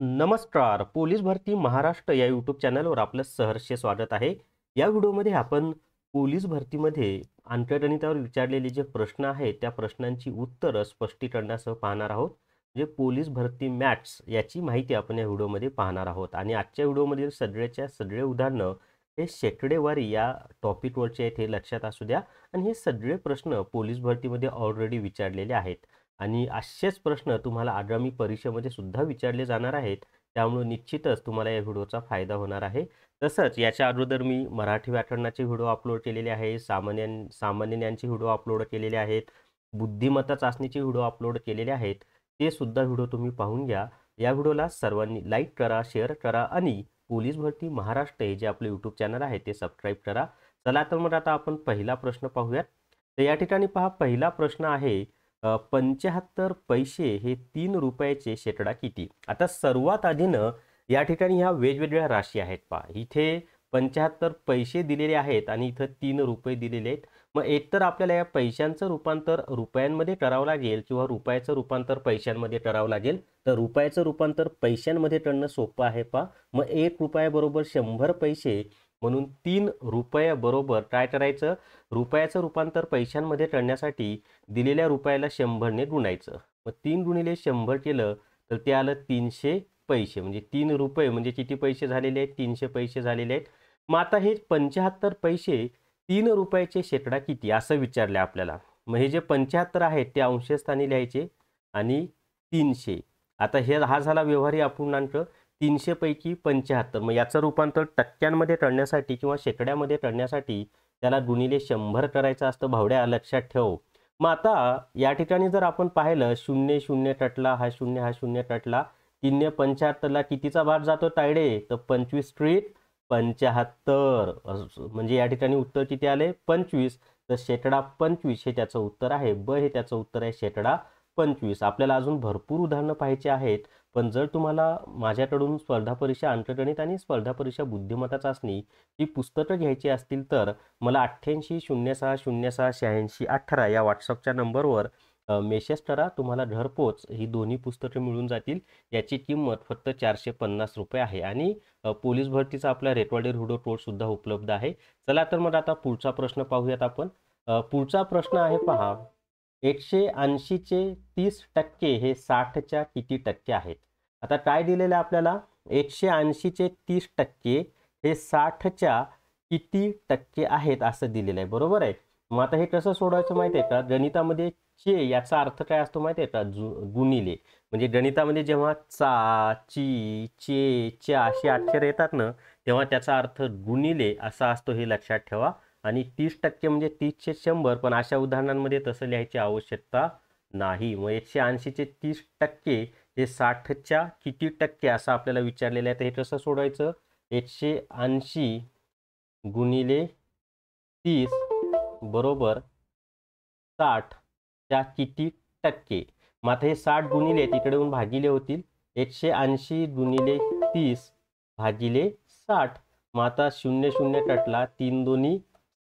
नमस्कार. पोलीस भरती महाराष्ट्र या यूट्यूब चॅनलवर आपलं सहर्ष स्वागत आहे. या व्हिडिओमध्ये आपण पोलीस भरतीमध्ये अंकगणितावर विचारलेले जे प्रश्न आहेत त्या प्रश्नांची उत्तरं स्पष्टीकरणासह पाहणार आहोत. म्हणजे पोलीस भरती मॅथ्स याची माहिती आपण या व्हिडिओमध्ये पाहणार आहोत. आणि आजच्या व्हिडिओमधील सगळ्याच्या सगळे उदाहरणं हे शेकडेवारी या टॉपिकवरचे आहेत, हे लक्षात असू द्या. आणि हे सगळे प्रश्न पोलीस भरतीमध्ये ऑलरेडी विचारलेले आहेत आणि असेच प्रश्न तुम्हाला आगामी परीक्षेमध्ये सुद्धा विचारले जाणार आहेत. त्यामुळे निश्चितच तुम्हाला या व्हिडिओचा फायदा होणार आहे. तसंच याच्या अगोदर मी मराठी व्याकरणाचे व्हिडिओ अपलोड केलेले आहे, सामान्य ज्ञानचे व्हिडिओ अपलोड केलेले आहेत, बुद्धिमत्ता चाचणीचे व्हिडिओ अपलोड केलेले आहेत. ते सुद्धा व्हिडिओ तुम्ही पाहून घ्या. या व्हिडिओला सर्वांनी लाईक करा, शेअर करा आणि पोलीस भरती महाराष्ट्र हे जे आपले यूट्यूब चॅनल आहे ते सबस्क्राईब करा. चला तर मग आता आपण पहिला प्रश्न पाहूयात. तर या ठिकाणी पहा, पहिला प्रश्न आहे 75 पैसे हे 3 रुपयाचे शेकडा किती. आता सर्वात आधीनं या ठिकाणी ह्या वेगवेगळ्या राशी आहेत पहा. इथे 75 पैसे दिलेले आहेत आणि इथं 3 रुपये दिलेले आहेत. मग एकतर आपल्याला या पैशांचं रूपांतर रुपयांमध्ये करावं लागेल किंवा रुपयाचं रूपांतर पैशांमध्ये करावं लागेल. तर रुपयाचं रूपांतर पैशांमध्ये करणं सोपं आहे पहा. मग 1 रुपया बरोबर 100 पैसे, म्हणून 3 रुपये बरोबर काय करायचं, रुपयाचं रूपांतर पैशांमध्ये करण्यासाठी दिलेल्या रुपयाला 100 ने गुणायचं. मग 3 गुणिले 100 केलं तर ते आलं 300 पैसे. म्हणजे 3 रुपये म्हणजे किती पैसे झालेले आहेत, 300 पैसे झालेले आहेत. मग आता हे 75 पैसे 3 रुपयाचे शेकडा किती असं विचारलं आपल्याला. मग हे जे 75 आहेत ते अंशस्थानी लिहायचे आणि 300. आता हा झाला व्यवहारी अपूर्णांक. 300 पैकी 75. मग याचं रूपांतर टक्क्यांमध्ये करण्यासाठी किंवा शेकड्यामध्ये करण्यासाठी त्याला गुणिले 100 करायचं असतं भावड्या, लक्षात ठेव. मग आता या ठिकाणी जर आपण पाहिलं 0 0 कटला, हा 0 हा 0 कटला, 3 ने 75ला कितीचा भाग जातो तायडे, तर 25 त्रिक 75. म्हणजे या ठिकाणी उत्तर किती आले, 25. तर शेकडा 25 हे त्याचं उत्तर आहे. ब हे त्याचं उत्तर आहे, शेकडा 25. आपल्याला अजून भरपूर उदाहरणं पाहायची आहेत, पण जर तुम्हाला माझ्याकडून स्पर्धा परीक्षा अंकगणित आणि स्पर्धा परीक्षा बुद्धिमत्ता चाचणी ही पुस्तकं घ्यायची असतील तर मला 88 06 06 86 18 या व्हॉट्सअपच्या नंबरवर मेसेज करा. तुम्हाला घरपोच ही दोन्ही पुस्तकं मिळून जातील. याची किंमत फक्त 450 रुपये आहे आणि पोलीस भरतीचा आपला रेकॉर्डेड व्हिडिओ कोर्ससुद्धा उपलब्ध आहे. चला तर मग आता पुढचा प्रश्न पाहूयात आपण. पुढचा प्रश्न आहे पहा, 180चे 30% हे 60च्या किती टक्के आहेत. आता काय दिलेलं आहे आपल्याला, 180चे 30% हे 60च्या किती टक्के आहेत असं दिलेलं आहे, बरोबर आहे. मग आता हे कसं सोडवायचं माहिती आहे का, गणितामध्ये चे याचा अर्थ काय असतो माहिती आहे का, गुणिले. म्हणजे गणितामध्ये जेव्हा चा, ची, चे, च्या अशी अक्षर येतात ना, तेव्हा त्याचा अर्थ गुणिले असा असतो, हे लक्षात ठेवा. आणि 30% म्हणजे 30चे 100, पण अशा उदाहरणांमध्ये तसं लिहायची आवश्यकता नाही. मग 180चे 30% हे 60च्या किती टक्के असं आपल्याला विचारलेलं आहे. तर हे कसं सोडवायचं, 180 गुणिले 30 बरोबर 60च्या किती टक्के. मग आता हे 60 गुणिले तिकडे येऊन भागिले होतील, 180 गुणिले 30 भागिले 60. मग आता 0 0 कटला, 3 दोन्ही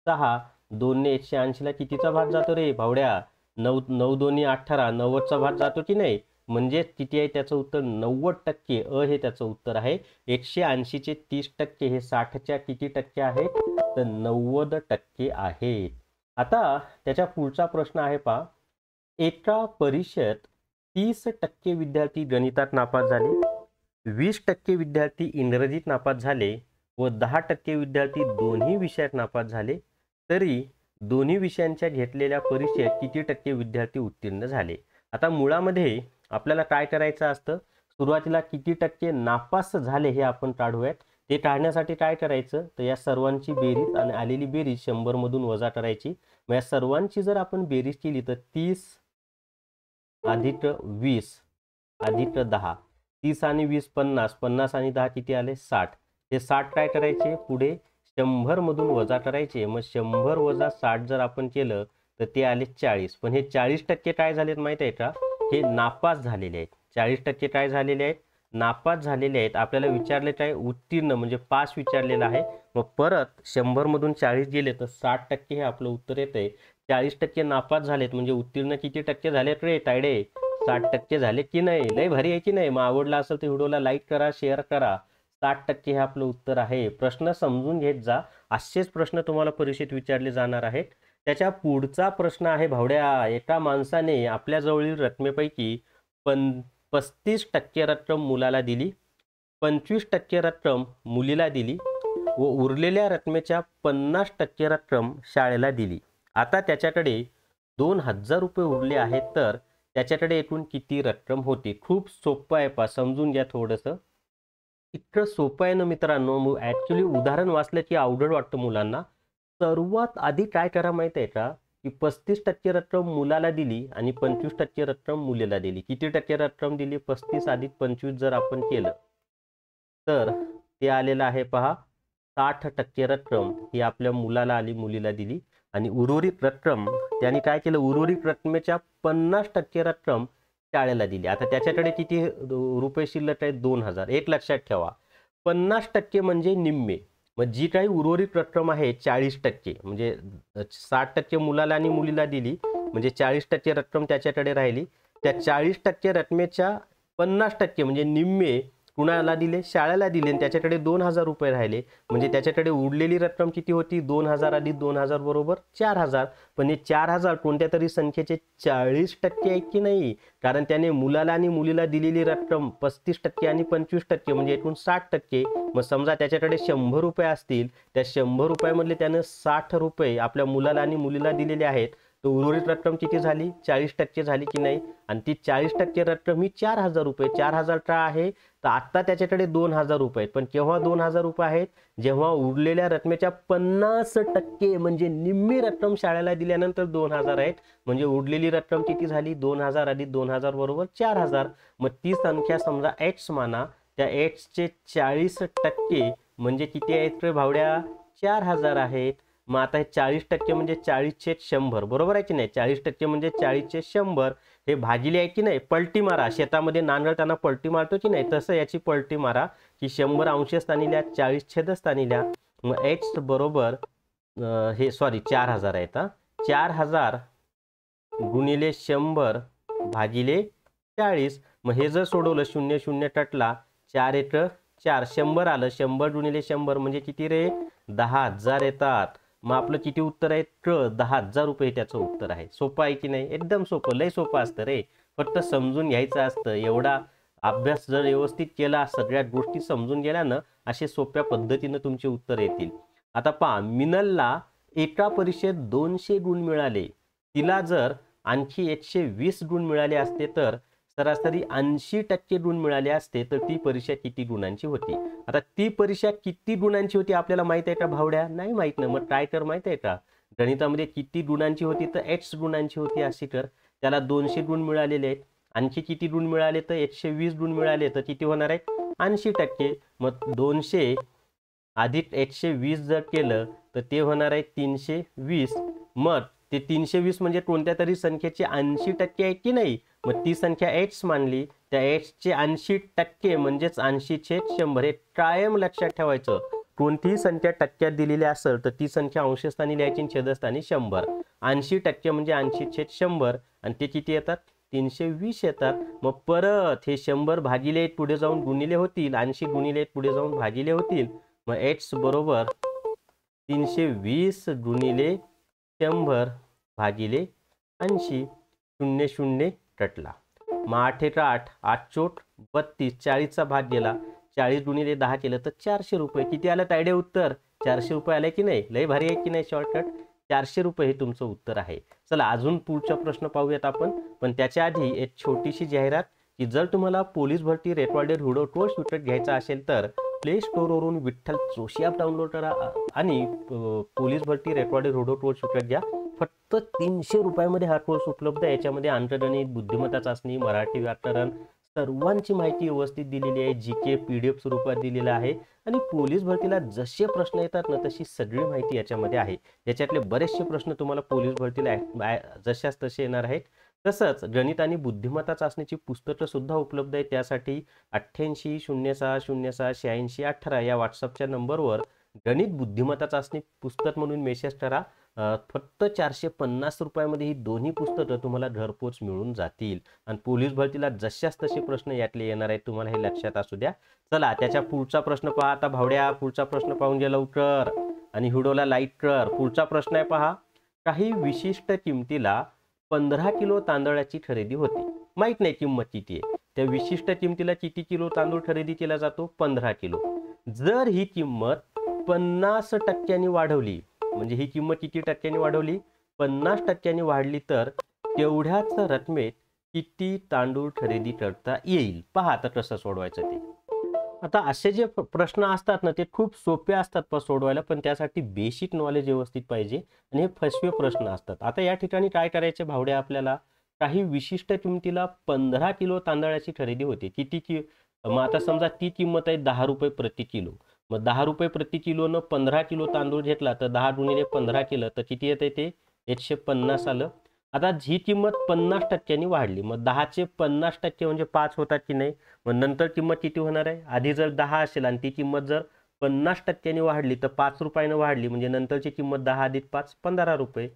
6, 2 ने 180ला कितीचा भाग जातो रे भावड्या, 9 9 दोन्ही 18, 90चा भाग जातो की नाही. म्हणजे किती आहे त्याचं उत्तर, 90%. हे त्याचं उत्तर आहे. 180चे 30% हे 60च्या किती टक्के आहेत, तर 90% आहेत. आता त्याच्या पुढचा प्रश्न आहे पहा, एका परीक्षेत 30% विद्यार्थी गणितात नापास झाले, 20% विद्यार्थी इंग्रजीत नापास झाले व 10% विद्यार्थी दोन्ही विषयात नापास झाले, तरी दोन्ही विषयांच्या घेतलेल्या परीक्षेत किती टक्के विद्यार्थी उत्तीर्ण झाले. आता मुळामध्ये आपल्याला काय करायचं असतं, सुरुवातीला किती टक्के नापास झाले हे आपण काढूयात. ते काढण्यासाठी काय करायचं, तर या सर्वांची बेरीज आणि आलेली बेरीज 100 मधून वजा करायची. मग या सर्वांची जर आपण बेरीज केली तर 30 अधिक 20 अधिक 10, 30 आणि 20 50, 50 आणि 10 किती आले, 60. हे 60 काय करायचे, पुढे 100 मधून वजा करायचे. मग 100 वजा 60 जर आपण केलं तर ते आले 40. पण हे 40% काय झालेत माहिती आहे का, हे नापास झालेले आहेत. 40% काय झालेले आहेत, नापास झालेले आहेत. आपल्याला विचारले काय, उत्तीर्ण म्हणजे पास विचारलेलं आहे. मग परत 100 मधून 40 गेले तर 60% हे आपलं उत्तर येते. 40% नापास झालेत म्हणजे उत्तीर्ण किती टक्के झालेत रे तायडे, 60% झाले की नाही? लय भारी आहे की नाही? मग आवडला असेल तर व्हिडिओला लाईक करा, शेअर करा. 60% हे आपलं उत्तर आहे. प्रश्न समजून घेत जा. असेच प्रश्न तुम्हाला परीक्षेत विचारले जाणार आहेत. त्याच्या पुढचा प्रश्न आहे भावड्या, एका माणसाने आपल्या जवळील रकमेपैकी 35% रक्कम मुलाला दिली, 25% रक्कम मुलीला दिली व उरलेल्या रकमेच्या 50% रक्कम शाळेला दिली. आता त्याच्याकडे 2,000 रुपये उरले आहेत, तर त्याच्याकडे एकूण किती रक्कम होती? खूप सोपं आहे, पा समजून घ्या थोडंसं. इतकं सोपं आहे ना मित्रांनो, ॲक्च्युली उदाहरण वाचलं की अवघड वाटतं मुलांना. सर्वात आधी काय करा माहिती आहे का, की 35% रक्कम मुलाला दिली आणि 25% रक्कम मुलीला दिली. किती टक्के रक्कम दिली? 35 अधिक 25 जर आपण केलं तर ते आलेलं आहे पहा, 60% रक्कम ही आपल्या मुलाला आली, मुलीला दिली. आणि उर्वरित रक्कम त्यांनी काय केलं, उर्वरित रकमेच्या 50% रक्कम शाळेला दिली. आता त्याच्याकडे किती रुपये शिल्लक आहेत? 2,000. एक लक्षात ठेवा, 50% म्हणजे निम्मे. मग जी काही उर्वरित रक्कम आहे 40%, म्हणजे 60% मुलाला आणि मुलीला दिली, म्हणजे 40% रक्कम त्याच्याकडे राहिली. त्या 40% रकमेच्या 50% म्हणजे निम्मे कुणाला दिले? शाळेला दिले. आणि त्याच्याकडे 2,000 रुपये राहिले, म्हणजे त्याच्याकडे उरलेली रक्कम किती होती? 2,000 अधिक 2,000 बरोबर 4,000. पण हे 4,000 कोणत्या तरी संख्येचे 40% आहे की नाही? कारण त्याने मुलाला आणि मुलीला दिलेली रक्कम 35% आणि 25% म्हणजे एकूण 60%. मग समजा त्याच्याकडे 100 रुपये असतील, त्या 100 रुपयामधले त्यानं 60 रुपये आपल्या मुलाला आणि मुलीला दिलेले आहेत, तर उर्वरित रक्कम किती झाली? 40% झाली की नाही? आणि ती 40% रक्कम ही 4,000 रुपये. 4,000 का आहे? तर आत्ता त्याच्याकडे 2,000 रुपये आहेत. पण केव्हा 2,000 रुपये आहेत? जेव्हा उरलेल्या रकमेच्या 50% म्हणजे निम्मी रक्कम शाळेला दिल्यानंतर 2,000 आहेत. म्हणजे उरलेली रक्कम किती झाली? 2,000 अधिक 2,000 बरोबर 4,000. मग ती संख्या समजा एक्स माना. त्या एक्सचे 40% म्हणजे किती आहेत रे भावड्या? 4,000 आहेत. मग आता हे 40% म्हणजे 40/100 बरोबर आहे की नाही? 40% म्हणजे 40/100. हे भागिले आहे की नाही? पलटी मारा. शेतामध्ये नांगरताना पलटी मारतो की नाही, तसं याची पलटी मारा, की 100 अंशस्थानी लिहा, 40 छेदस्थानी लिहा. मग एक्स बरोबर हे सॉरी 4,000 आहेत. 4,000 गुणिले 100 भागिले 40. मग हे जर सोडवलं, 0 0 कटला, 4 1 4, 100 आलं. 100 गुणिले 100 म्हणजे किती रे? 10,000 येतात. मग आपलं किती उत्तर आहे? 10,000 रुपये त्याचं उत्तर आहे. सोपं आहे की नाही? एकदम सोपं, लय सोपं असतं रे. फक्त समजून घ्यायचं असतं. एवढा अभ्यास जर व्यवस्थित केला, सगळ्या गोष्टी समजून गेल्या ना, असे सोप्या पद्धतीनं तुमचे उत्तर येतील. आता पहा, मिनलला एका परीक्षेत 200 गुण मिळाले. तिला जर आणखी 120 गुण मिळाले असते, तर सरासरी 80% गुण मिळाले असते, तर ती परीक्षा किती गुणांची होती? आता ती परीक्षा किती गुणांची होती आपल्याला माहित आहे का भावड्या? नाही माहित ना. मग ट्राय कर, माहित आहे का गणितामध्ये किती गुणांची होती? तर 8 गुणांची होती. अशी कर. त्याला 200 गुण मिळालेले आहेत. आणखी किती गुण मिळाले? तर 120 गुण मिळाले, तर किती होणार आहे? 80%. मग 200 अधिक 120 जर केलं तर ते होणार आहे 320. मग ते 320 म्हणजे कोणत्या तरी संख्येचे 80% आहे की नाही? मग ती संख्या एक्स मानली. त्या एक्सचे 80% म्हणजेच 80/100. हे कायम लक्षात ठेवायचं. कोणतीही संख्या टक्क्यात दिलेली असेल तर ती संख्या अंशस्थानी लिहायची आणि छेदस्थानी 100. 80% म्हणजे 80/100 आणि ते किती येतात? 320 येतात. मग परत हे 100 भागिले पुढे जाऊन गुणिले होतील, 80 गुणिले पुढे जाऊन भागिले होतील. मग एक्स बरोबर 320 गुणिले 100 भागिले 80. 0 0 कटला. मग 8 1 8, 8 चोट 32, 40चा भाग गेला. 40 गुणिले 10 केलं तर 400 रुपये. किती आलं तायडे उत्तर? 400 रुपये आले की नाही? लय भारी आहे की नाही? शॉर्टकट 400 रुपये हे तुमचं उत्तर आहे. चला अजून पुढचा प्रश्न पाहूयात आपण. पण त्याच्या आधी एक छोटीशी जाहिरात, की जर तुम्हाला पोलीस भरती रेकॉर्डेड व्हिडिओ कोर्स विकत घ्यायचा असेल तर प्ले स्टोअरवरून विठ्ठल जोशी ॲप डाउनलोड करा आणि पोलीस भरती रेकॉर्डेड व्हिडिओ कोर्स विकत घ्या. फक्त 300 रुपयामध्ये हा कोर्स उपलब्ध आहे. याच्यामध्ये अंकगणित, बुद्धिमत्ता चाचणी, मराठी व्याकरण सर्वांची माहिती व्यवस्थित दिलेली आहे. जीके PDF स्वरूपात दिलेलं आहे आणि पोलीस भरतीला जसे प्रश्न येतात ना, तशी सगळी माहिती याच्यामध्ये आहे. याच्यातले बरेचसे प्रश्न तुम्हाला पोलीस भरतीला जशाच तसे येणार आहेत. तसंच गणित आणि बुद्धिमत्ता चाचणीची पुस्तकं सुद्धा उपलब्ध आहेत. त्यासाठी 88 06 06 86 18 या व्हॉट्सअपच्या नंबरवर गणित बुद्धिमत्ता चाचणी पुस्तक म्हणून मेसेज करा. फक्त 450 रुपयामध्ये ही दोन्ही पुस्तकं तुम्हाला घरपोच मिळून जातील. आणि पोलीस भरतीला जशाच तसे प्रश्न यातले येणार आहेत, तुम्हाला हे लक्षात असू द्या. चला त्याच्या पुढचा प्रश्न पहा. आता भावड्या पुढचा प्रश्न पाहून घे लवकर आणि व्हिडिओला लाईक कर. पुढचा प्रश्न आहे पहा. काही विशिष्ट किमतीला 15 किलो तांदळाची खरेदी होते. माहित नाही किंमत किती आहे. त्या विशिष्ट किमतीला किती किलो तांदूळ खरेदी केला जातो? 15 किलो. जर ही किंमत 50% वाढवली, म्हणजे ही किंमत किती टक्क्यांनी वाढवली? 50% वाढली, तर तेवढ्याच रकमेत किती तांदूळ खरेदी करता येईल? पहा आता कसं सोडवायचं ते. आता असे जे प्रश्न असतात ना, ते खूप सोपे असतात सोडवायला, पण त्यासाठी बेसिक नॉलेज व्यवस्थित पाहिजे आणि हे फसवे प्रश्न असतात. आता या ठिकाणी काय करायचे भावड्या आपल्याला? काही विशिष्ट किमतीला 15 किलो तांदळाची खरेदी होते. मग आता समजा ती किंमत आहे 10 रुपये प्रति किलो. मग 10 रुपये प्रति किलोनं 15 किलो तांदूळ घेतला तर 10 गुणिले 15 केलं तर किती येते? ते 150 आलं. आता ही किंमत 50% वाढली, मग 10चे 50% म्हणजे 5 होतात की नाही? मग नंतर किंमत किती होणार आहे? आधी जर 10 असेल आणि ती किंमत जर 50%ने वाढली तर 5 रुपयानं वाढली, म्हणजे नंतरची किंमत 10 अधिक 5 15 रुपये.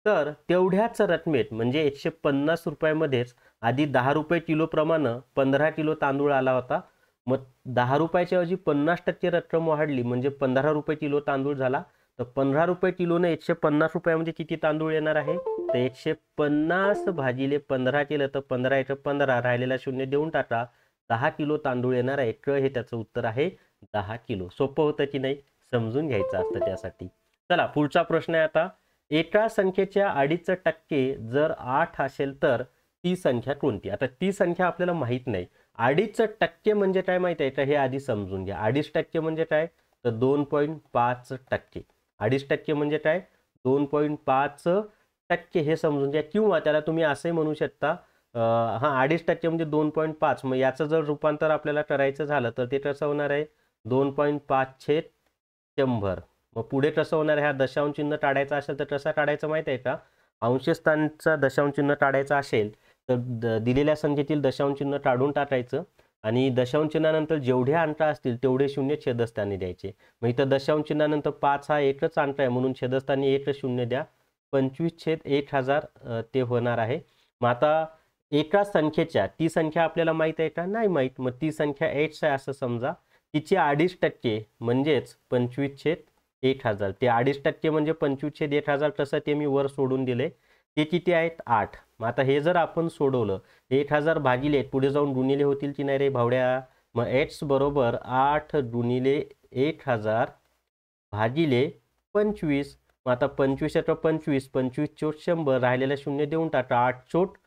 तर तेवढ्याच रकमेत म्हणजे 150 रुपयामध्येच आधी 10 रुपये किलो प्रमाणे 15 किलो तांदूळ आला होता. मग 10 रुपयाच्या ऐवजी 50% रक्कम वाढली, म्हणजे 15 रुपये किलो तांदूळ झाला. तर 15 रुपये किलोने 150 रुपयामध्ये किती तांदूळ येणार आहे? तर 150 भागिले 15 केलं तर 15 × 15 राहिलेला शून्य देऊन टाका. 10 किलो तांदूळ येणार आहे. हे त्याचं उत्तर आहे 10 किलो. सोपं होतं की नाही? समजून घ्यायचं असतं त्यासाठी. चला पुढचा प्रश्न आहे आता. एका संख्येच्या 2.5% जर 8 असेल तर ती संख्या कोणती? आता ती संख्या आपल्याला माहित नाही. 2.5% म्हणजे काय माहिती आहे का? हे आधी समजून घ्या. 2.5% म्हणजे काय? तर 2.5%. 2.5% म्हणजे काय? 2.5% हे समजून घ्या. किंवा त्याला तुम्ही असे म्हणू शकता, 2.5% म्हणजे 2.5. मग याचं जर रूपांतर आपल्याला करायचं झालं तर ते कसं होणार आहे? 2.5/100. मग पुढे कसं होणार आहे? हा दशांश चिन्ह टाळायचं असेल तर कसा टाळायचं माहिती आहे का? अंशस्थानचा दशांश चिन्ह टाळायचं असेल तर दिलेल्या संख्येतील दशांश चिन्ह काढून टाकायचं आणि दशांश चिन्हानंतर जेवढे अंक असतील तेवढे शून्य छेदस्थानी द्यायचे. मग इथं दशांश चिन्हानंतर 5 हा एकच अंक आहे म्हणून छेदस्थानी 1 शून्य द्या. 25/1000 ते होणार आहे. मग आता एका संख्येच्या, ती संख्या आपल्याला माहित आहे का? नाही माहित. मग ती संख्या 8 आहे असं समजा. तिची 2.5% म्हणजेच 25/1000. ते 2.5% म्हणजे 25/1000 कसं ते मी वर सोडून दिले. ते किती आहेत? 8. मग आता हे जर आपण सोडवलं 1000 भागिले पुढे जाऊन गुणिले होतील की नाही रे भावड्या? मग x बरोबर 8 गुणिले 1000 भागिले 25. मग आता 25 × 25, 25 चोट 100, राहिलेला शून्य देऊन टाका. 8 चोट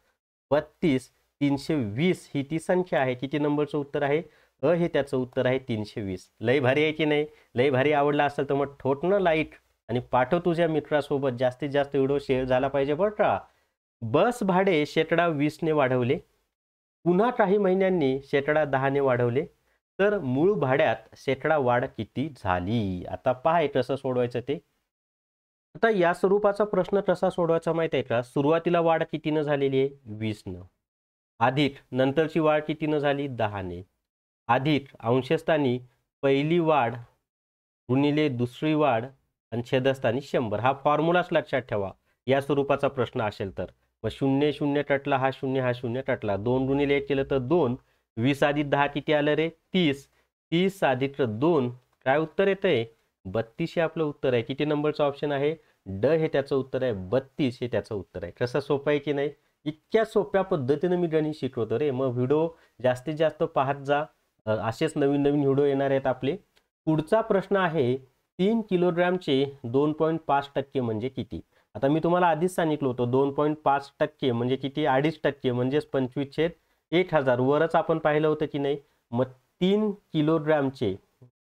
32, 320 ही ती संख्या आहे. किती नंबरचं उत्तर आहे? हे त्याचं उत्तर आहे 320. लय भारी आहे की नाही? लय भारी आवडला असेल तर मग ठोक ना लाईक आणि पाठव तुझ्या मित्रासोबत. जास्तीत जास्त व्हिडिओ शेअर झाला पाहिजे बरं का. बस भाडे 20% वाढवले, पुन्हा काही महिन्यांनी 10% वाढवले, तर मूळ भाड्यात वाढ किती झाली? आता पहा कसं सोडवायचं ते. आता या स्वरूपाचा प्रश्न कसा सोडवायचा माहिती आहे का? सुरुवातीला वाढ कितीनं झालेली आहे? 20नं. अधिक नंतरची वाढ कितीनं झाली? 10ने. अधिक अंशस्थानी पहिली वाढ गुणिले दुसरी वाढ आणि छेदस्थानी 100. हा फॉर्म्युलाच लक्षात ठेवा या स्वरूपाचा प्रश्न असेल तर. मग 0 0 कटला, हा 0 हा 0 कटला. 2 गुणिले 1 केलं तर 2. 20 अधिक 10 किती आलं रे? 30. 30 अधिक 2 काय उत्तर येतंय? 32 हे आपलं उत्तर आहे. किती नंबरचं ऑप्शन आहे? हे त्याचं उत्तर आहे. 32 हे त्याचं उत्तर आहे. कसं सोपं आहे की नाही? इतक्या सोप्या पद्धतीने मी गणित शिकवतो रे. मग व्हिडिओ जास्तीत जास्त पाहत जा. असेच नवीन नवीन व्हिडिओ येणार आहेत आपले. पुढचा प्रश्न आहे 3 किलोग्रामचे 2.5% म्हणजे किती? आता मी तुम्हाला आधीच सांगितलं होतं 2.5% म्हणजे किती? 2.5% म्हणजेच 25/1000 वरच आपण पाहिलं होतं की नाही? मग 3 किलोग्रामचे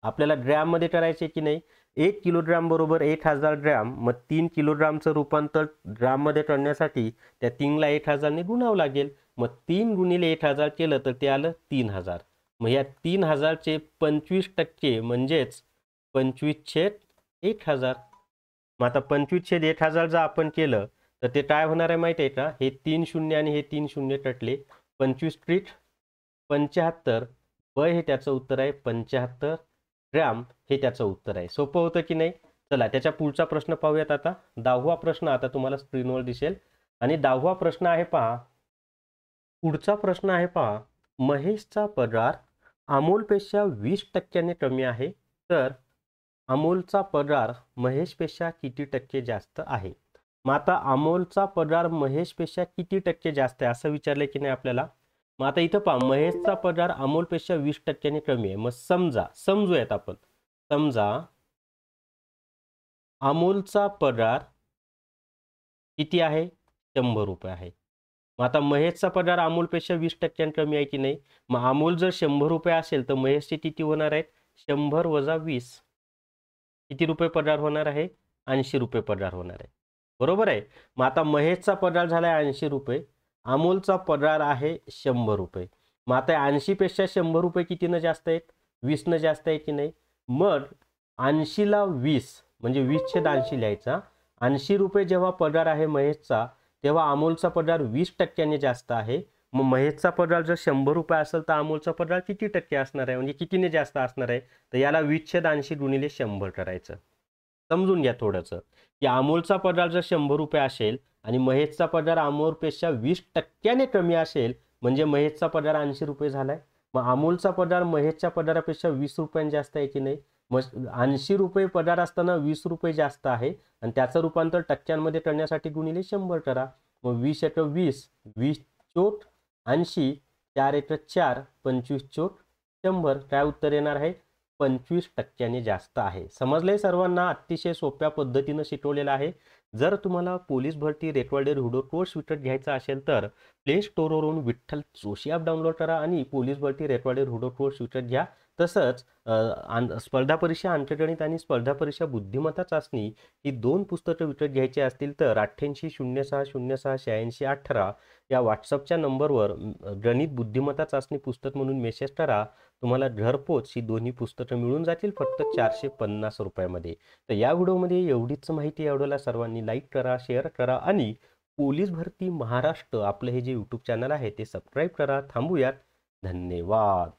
आपल्याला ग्रॅममध्ये करायचे की नाही? 1 किलोग्राम बरोबर 1000 ग्रॅम. मग 3 किलोग्रामचं रूपांतर ग्राममध्ये करण्यासाठी त्या 3ला 1000 ने गुणावं लागेल. मग 3 गुणिले 1000 केलं तर ते आलं 3000. मग या 3000चे 25% म्हणजेच 25/1000. मग आता 25/1000 जर आपण केलं तर ते काय होणार आहे माहिती आहे का? हे 3 शून्य आणि हे 3 शून्य कटले. 25 75. हे त्याचं उत्तर आहे 75 ग्रॅम हे त्याचं उत्तर आहे. सोपं होतं की नाही? चला त्याच्या पुढचा प्रश्न पाहूयात आता. 10वा प्रश्न आता तुम्हाला स्क्रीनवर दिसेल आणि 10वा प्रश्न आहे पहा. पुढचा प्रश्न आहे पहा. महेशचा पगार अमोलपेक्षा 20% कमी आहे, तर अमोलचा पगार महेशपेक्षा किती टक्के जास्त आहे? मग आता अमोलचा पगार महेशपेक्षा किती टक्के जास्त आहे असं विचारलंय की नाही आपल्याला. मग आता इथं पहा, महेशचा पगार अमोलपेक्षा 20%ने कमी आहे. मग समजूयात आपण. समजा अमोलचा पगार किती आहे? 100 रुपये आहे. मग आता महेशचा पगार अमोलपेक्षा 20% कमी आहे की नाही. मग अमोल जर 100 रुपये असेल तर महेशचे किती होणार आहेत? 100 वजा 20 किती रुपये पगार होणार आहे? 80 रुपये पगार होणार आहे. बरोबर आहे. मग आता महेशचा पगार झाला 80 रुपये, अमोलचा पगार आहे 100 रुपये. मग आता 80 पेक्षा 100 रुपये कितीनं जास्त आहेत? 20 जास्त आहे की नाही. मग 80ला 20 म्हणजे 20/80 लिहायचा. 80 रुपये जेव्हा पगार आहे महेशचा, तेव्हा अमोलचा पगार 20%ने जास्त आहे. मग महेशचा पगार जर 100 रुपये असेल तर अमोलचा पगार किती टक्के असणार आहे, म्हणजे कितीने जास्त असणार आहे? तर याला 20/80 गुणिले 100 करायचं. समजून घ्या थोडंसं की अमोलचा पगार जर 100 रुपये असेल आणि महेशचा पगार अमोलपेक्षा 20%ने कमी असेल, म्हणजे महेशचा पगार 80 रुपये झालाय. मग अमोलचा पगार महेशच्या पगारापेक्षा 20 रुपयांनी जास्त आहे की नाही. मग 80 रुपये पगार असताना 20 रुपये जास्त आहे आणि त्याचं रूपांतर टक्क्यांमध्ये करण्यासाठी गुणिले 100 करा. मग 20 × 20, 20 चोट 80, 4 × 4, 25 चोट 100. काय उत्तर येणार आहे? 25%ने जास्त आहे. समजलंय सर्वांना? अतिशय सोप्या पद्धतीनं शिकवलेलं आहे. जर तुम्हाला पोलीस भरती रेकॉर्डेड व्हिडिओ कोर्स विकत घ्यायचा असेल तर प्ले स्टोरवरून विठ्ठल जोशी ॲप डाउनलोड करा आणि पोलीस भरती रेकॉर्डेड व्हिडिओ कोर्स विकत घ्या. तसंच स्पर्धा परीक्षा अंकगणित आणि स्पर्धा परीक्षा बुद्धिमत्ता चाचणी ही 2 पुस्तकं विकत घ्यायची असतील तर 8806068618 या व्हॉट्सअपच्या नंबरवर गणित बुद्धिमत्ता चाचणी पुस्तक म्हणून मेसेज करा. तुम्हाला घरपोच ही दोन्ही पुस्तकं मिळून जातील फक्त 450 रुपयामध्ये. तर या व्हिडिओमध्ये एवढीच माहिती. या व्हिडिओला सर्वांनी लाईक करा, शेअर करा आणि पोलीस भरती महाराष्ट्र आपलं हे जे यूट्यूब चॅनल आहे ते सबस्क्राईब करा. थांबूयात. धन्यवाद.